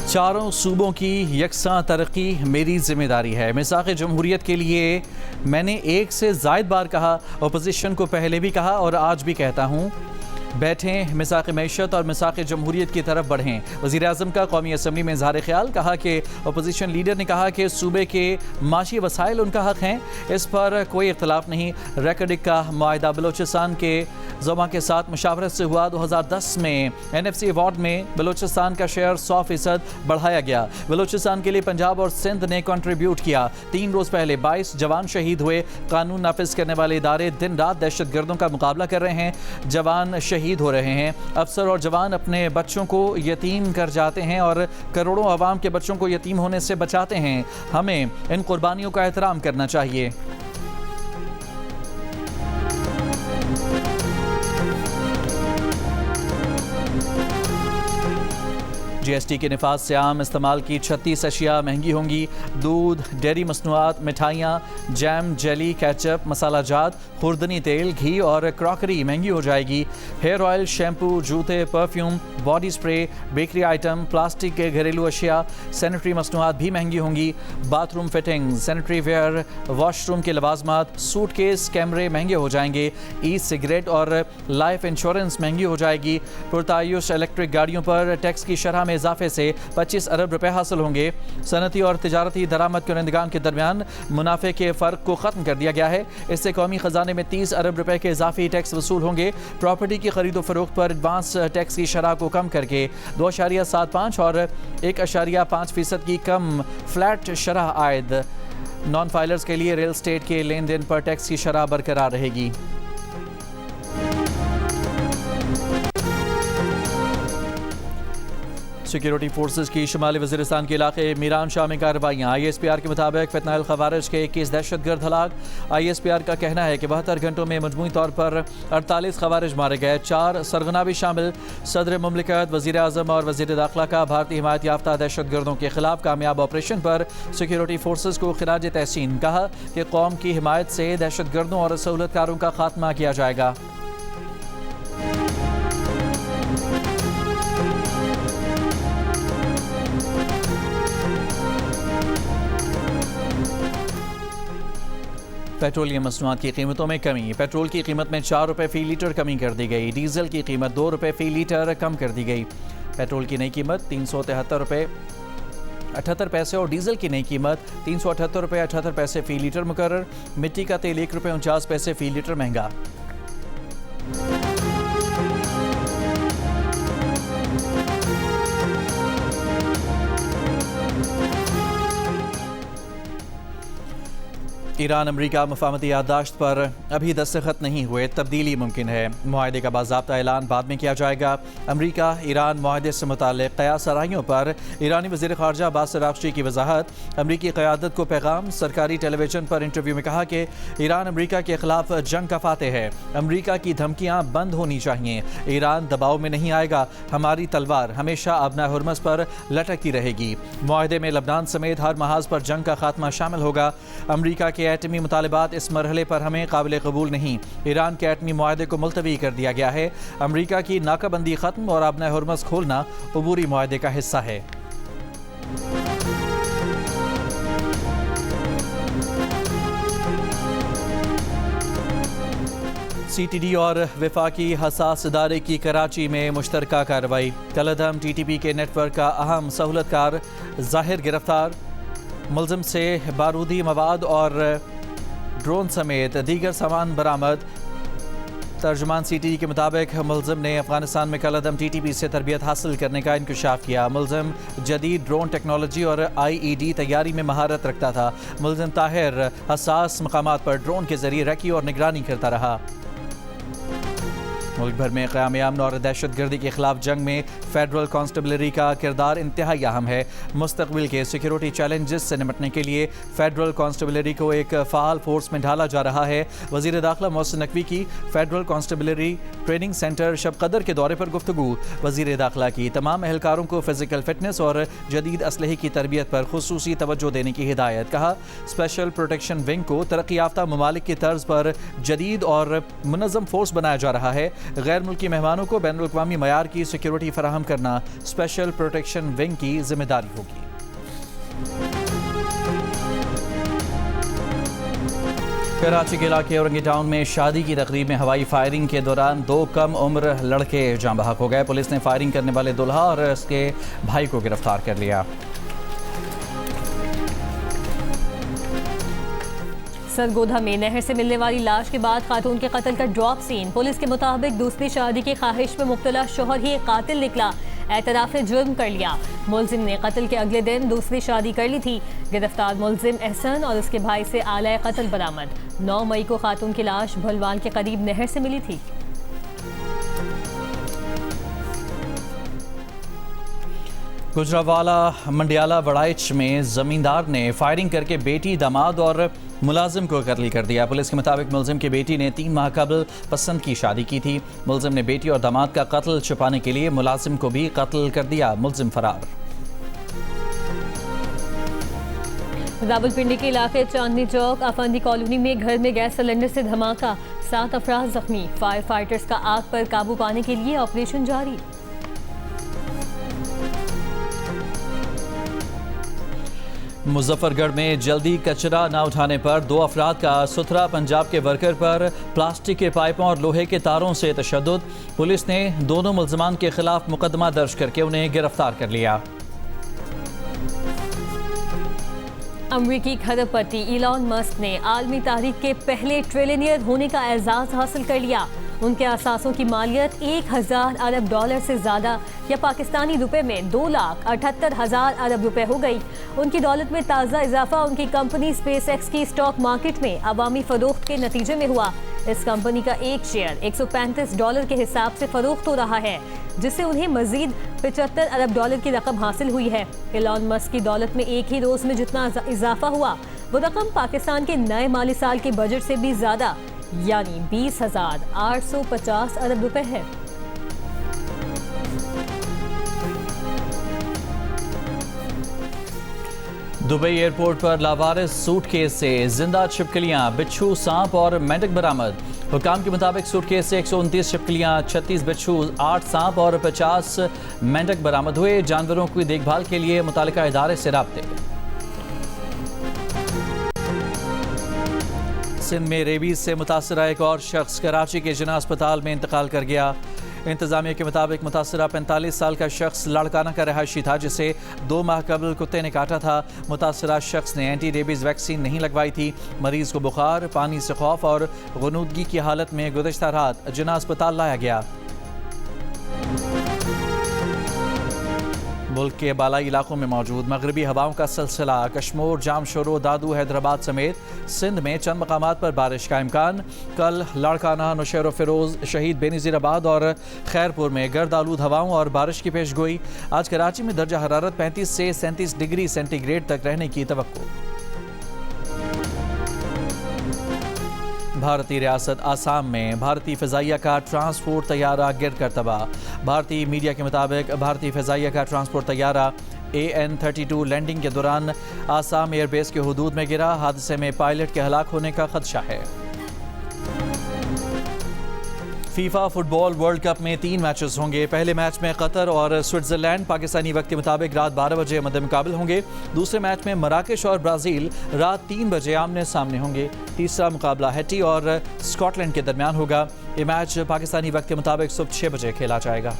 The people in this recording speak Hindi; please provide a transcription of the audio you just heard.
चारों सूबों की यकसां तरक्की मेरी जिम्मेदारी है। मिसाक़ जमहूरियत के लिए मैंने एक से ज़ायद बार कहा, अपोजिशन को पहले भी कहा और आज भी कहता हूँ, बैठें, मिसाक़ मैशत और मिसाक़ जमहूरियत की तरफ बढ़ें। वज़ीर-ए-आज़म का कौमी असम्बली में इज़हार ख़याल, कहा कि अपोजिशन लीडर ने कहा कि सूबे के माशी वसाइल उनका हक़ हैं, इस पर कोई इख्तलाफ नहीं। रेकडिक का मुआहदा बलोचिस्तान के ज़मा के साथ मुशावरत से हुआ। 2010 में NFC अवार्ड में बलोचिस्तान का शेयर 100% बढ़ाया गया। बलोचिस्तान के लिए पंजाब और सिंध ने कंट्रीब्यूट किया। 3 रोज़ पहले 22 जवान शहीद हुए। कानून नाफिज करने वाले इदारे दिन रात दहशत गर्दों का मुकाबला कर रहे हैं। जवान शहीद हो रहे हैं। अफसर और जवान अपने बच्चों को यतीम कर जाते हैं और करोड़ों आवाम के बच्चों को यतीम होने से बचाते हैं। हमें इन कुर्बानियों का एहतराम करना चाहिए। GST के निफाज से आम इस्तेमाल की 36 अशिया महंगी होंगी। दूध, डेयरी मसनूआत, मिठाइयाँ, जैम, जेली, केचप, मसाला जात, खुर्दनी तेल, घी और क्रॉकरी महंगी हो जाएगी। हेयर ऑयल, शैम्पू, जूते, perfume, body spray, bakery item, plastic के घरेलू अशिया, सैनिटरी मसनूआत भी महंगी होंगी। Bathroom fitting, sanitary ware, washroom के लवाजमात, सूटकेस, कैमरे महंगे हो जाएंगे। ई सिगरेट और लाइफ इंश्योरेंस महंगी हो जाएगी। पुरतायुश इलेक्ट्रिक गाड़ियों पर टैक्स की शरह में इजाफे से 25 अरब रुपए हासिल होंगे। सनती और तिजारती दरामद करंदगान के दरमियान मुनाफे के फ़र्क को ख़त्म कर दिया गया है। इससे कौमी ख़जाने में 30 अरब रुपए के इजाफी टैक्स वसूल होंगे। प्रॉपर्टी की खरीदो फरोख्त पर एडवांस टैक्स की शरह को कम करके 2.75 और 1.5% की कम फ्लैट शरह आयद। नॉन फाइलर्स के लिए रियल एस्टेट के लेन देन पर टैक्स की शरह बरकरार रहेगी। सिक्योरिटी फोर्सेस की शुमाली वज़ीरिस्तान के इलाके मीरान शाह में कार्रवाइयाँ। ISPR के मुताबिक फितनाइल खवारिज के 21 दहशतगर्द हलाक। ISPR का कहना है कि 72 घंटों में मजमूई तौर पर 48 खवारिज मारे गए, 4 सरगना भी शामिल। सदर मुमलिकत, वज़ीर-ए-आज़म और वज़ीर दाखिला का भारतीय हिमायत याफ्ता दहशतगर्दों के खिलाफ कामयाब ऑपरेशन पर सिक्योरिटी फोर्सेस को खिराज तहसीन। कहा कि कौम की हिमायत से दहशतगर्दों और सहूलतकारों का खात्मा किया जाएगा। पेट्रोलियम मसनूआत की कीमतों में कमी। पेट्रोल की कीमत में 4 रुपये फ़ी लीटर कमी कर दी गई। डीजल की कीमत 2 रुपये फ़ी लीटर कम कर दी गई। पेट्रोल की नई कीमत 373 रुपये 78 पैसे और डीजल की नई कीमत 378 रुपये 78 पैसे फ़ी लीटर मुकर्रर। मिट्टी का तेल 1 रुपये 49 पैसे फ़ी लीटर महंगा। ईरान अमरीका मफाहमती याददाश्त पर अभी दस्तखत नहीं हुए, तब्दीली मुमकिन है। मुआहदे का बाज़ाब्ता ऐलान बाद में किया जाएगा। अमरीका ईरान मुआहदे से मुताल्लिक़ क़यास आराइयों पर ईरानी वज़ीर ख़ारजा अब्बास अराग़ची की वज़ाहत। अमरीकी क़यादत को पैगाम। सरकारी टेलीविज़न पर इंटरव्यू में कहा कि ईरान अमरीका के ख़िलाफ़ जंग का फ़ातिह है। अमरीका की धमकियाँ बंद होनी चाहिए। ईरान दबाव में नहीं आएगा। हमारी तलवार हमेशा अब्नाए हुर्मस पर लटकती रहेगी। मुआहदे में लबनान समेत हर महाज पर जंग का खात्मा शामिल होगा। अमरीका के एटमी मुतालिबात इस मरहले पर हमें काबिल कबूल नहीं। ईरान के एटमी मुआहदे को मुलतवी कर दिया गया है। अमरीका की नाकाबंदी ख़त्म और अब्नाए हुर्मस खोलना अबूरी मुआहदे का हिस्सा है। CTD और वफाकी हसास इदारे की कराची में मुश्तरका कार्रवाई। कलअदम TTP के नेटवर्क का अहम सहूलतकार ज़ाहिर गिरफ्तार। मुलज़िम से बारूदी मवाद और ड्रोन समेत दीगर सामान बरामद। तर्जुमान CTD के मुताबिक मुलज़िम ने अफगानिस्तान में कलअदम TTP से तरबियत हासिल करने का इंकशाफ किया। मुलज़िम जदीद ड्रोन टेक्नोलॉजी और IED तैयारी में महारत रखता था। मुलज़िम ताहिर हसास मकामात पर ड्रोन के जरिए रखी और निगरानी करता रहा। मुल्क भर में क़याम अमन और दहशतगर्दी के खिलाफ जंग में फेडरल कांस्टेबलरी का किरदार इंतहाई अहम है। मुस्तकबिल के सिक्योरिटी चैलेंजेस से निपटने के लिए फेडरल कांस्टेबलरी को एक फ़ाल फोर्स में ढाला जा रहा है। वज़ीर दाखिला मोहसिन नकवी की फेडरल कांस्टेबलरी ट्रेनिंग सेंटर शब कदर के दौरे पर गुफ्तगू। वज़ीर दाखिला की तमाम एहलकारों को फ़िज़िकल फिटनेस और जदीद असलहे की तरबियत पर खुसूसी तवज्जो देने की हिदायत। कहा स्पेशल प्रोटेक्शन विंग को तरक्की याफ्ता ममालिक की तर्ज पर जदीद और मुनज़्ज़म फोर्स बनाया जा रहा है। गैर मुल्की मेहमानों को बैनुल-अक़वामी मयार की सिक्योरिटी फराहम करना स्पेशल प्रोटेक्शन विंग की जिम्मेदारी होगी। कराची के इलाके औरंगी टाउन में शादी की तकरीब में हवाई फायरिंग के दौरान 2 कम उम्र लड़के जाँ बहक हो गए। पुलिस ने फायरिंग करने वाले दुल्हा और उसके भाई को गिरफ्तार कर लिया। सरगोधा में नहर से मिलने वाली लाश के बाद खातून के कत्ल का ड्रॉप सीन। पुलिस के मुताबिक दूसरी शादी की ख्वाहिश में मुब्तला शोहर ही कातिल निकला। एतराफ़ जुर्म कर लिया। मुलजिम ने कत्ल के अगले दिन दूसरी शादी कर ली थी। गिरफ्तार मुलजिम एहसन और उसके भाई से आला कत्ल बरामद। 9 मई को खातून की लाश भलवान के करीब नहर से मिली थी। गुजरावाला मंडियाला वड़ाइच में जमींदार ने फायरिंग करके बेटी, दामाद और मुलाजिम को कत्ल कर दिया। पुलिस के मुताबिक मुलजिम की बेटी ने 3 माह कबल पसंद की शादी की थी। मुलजिम ने बेटी और दामाद का कत्ल छुपाने के लिए मुलाजिम को भी कत्ल कर दिया। मुलजिम फरार। रावलपिंडी के इलाके चांदनी चौक अफंदी कॉलोनी में घर में गैस सिलेंडर से धमाका, 7 अफराद जख्मी। फायर फाइटर्स का आग पर काबू पाने के लिए ऑपरेशन जारी। मुजफ्फरगढ़ में जल्दी कचरा न उठाने पर 2 अफराद का सुथरा पंजाब के वर्कर पर प्लास्टिक के पाइपों और लोहे के तारों से तशद्दुद। पुलिस ने दोनों मुल्ज़िमान के खिलाफ मुकदमा दर्ज करके उन्हें गिरफ्तार कर लिया। अमरीकी खरबपति इलॉन मस्क ने आलमी तारीख के पहले ट्रिलियनियर होने का एजाज हासिल कर लिया। उनके असासों की मालियत 1000 अरब डॉलर से ज़्यादा या पाकिस्तानी रुपए में 2,78,000 अरब रुपए हो गई। उनकी दौलत में ताज़ा इजाफा उनकी कंपनी स्पेस एक्स की स्टॉक मार्केट में अवामी फरोख्त के नतीजे में हुआ। इस कंपनी का एक शेयर $135 के हिसाब से फरोख्त हो रहा है, जिससे उन्हें मजीद 75 अरब डॉलर की रकम हासिल हुई है। इलॉन मस्क की दौलत में एक ही रोज में जितना इजाफा हुआ वो रकम पाकिस्तान के नए माली साल के बजट से भी ज्यादा यानी 20,850 अरब रुपए है। दुबई एयरपोर्ट पर लावारिस सूटकेस से जिंदा छिपकलियां, बिच्छू, सांप और मेंढक बरामद। हुकाम के मुताबिक सूटकेस से 129 छिपकलियां, 36 बिच्छू, 8 सांप और 50 मेंढक बरामद हुए। जानवरों की देखभाल के लिए मुतालिका इदारे से राब्ते। सिंध में रेबीज से मुतासरा एक और शख्स कराची के जिना अस्पताल में इंतकाल कर गया। इंतजामिया के मुताबिक मुतासरा 45 साल का शख्स लाड़काना का रहायशी था, जिसे 2 माह कबल कुत्ते ने काटा था। मुतासरा शख्स ने एंटी रेबीज वैक्सीन नहीं लगवाई थी। मरीज को बुखार, पानी से खौफ और गुनूदगी की हालत में गुज़श्ता रात जिना अस्पताल लाया गया। मुल्क के बालाई इलाकों में मौजूद मगरबी हवाओं का सिलसिला। कश्मीर, जामशोरो, दादू, हैदराबाद समेत सिंध में चंद मकामात पर बारिश का इम्कान। कल लाड़काना, नौशेरो फिरोज, शहीद बेनज़ीराबाद और खैरपुर में गर्द आलूद हवाओं और बारिश की पेशगोई। आज कराची में दर्जा हरारत 35 से 37 डिग्री सेंटीग्रेड तक रहने की तवक्को। भारतीय रियासत आसाम में भारतीय फ़िज़ाइया का ट्रांसपोर्ट तैयारा गिर कर तबाह। भारतीय मीडिया के मुताबिक भारतीय फ़िज़ाइया का ट्रांसपोर्ट तैयारा AN-32 लैंडिंग के दौरान आसाम एयरबेस के हुदूद में गिरा। हादसे में पायलट के हलाक होने का खदशा है। फीफा फुटबॉल वर्ल्ड कप में 3 मैचेस होंगे। पहले मैच में कतर और स्विट्जरलैंड पाकिस्तानी वक्त के मुताबिक रात 12 बजे मद्दे मुकाबल होंगे। दूसरे मैच में मराकेश और ब्राज़ील रात 3 बजे आमने सामने होंगे। तीसरा मुकाबला हैटी और स्कॉटलैंड के दरमियान होगा। ये मैच पाकिस्तानी वक्त के मुताबिक सुबह 6 बजे खेला जाएगा।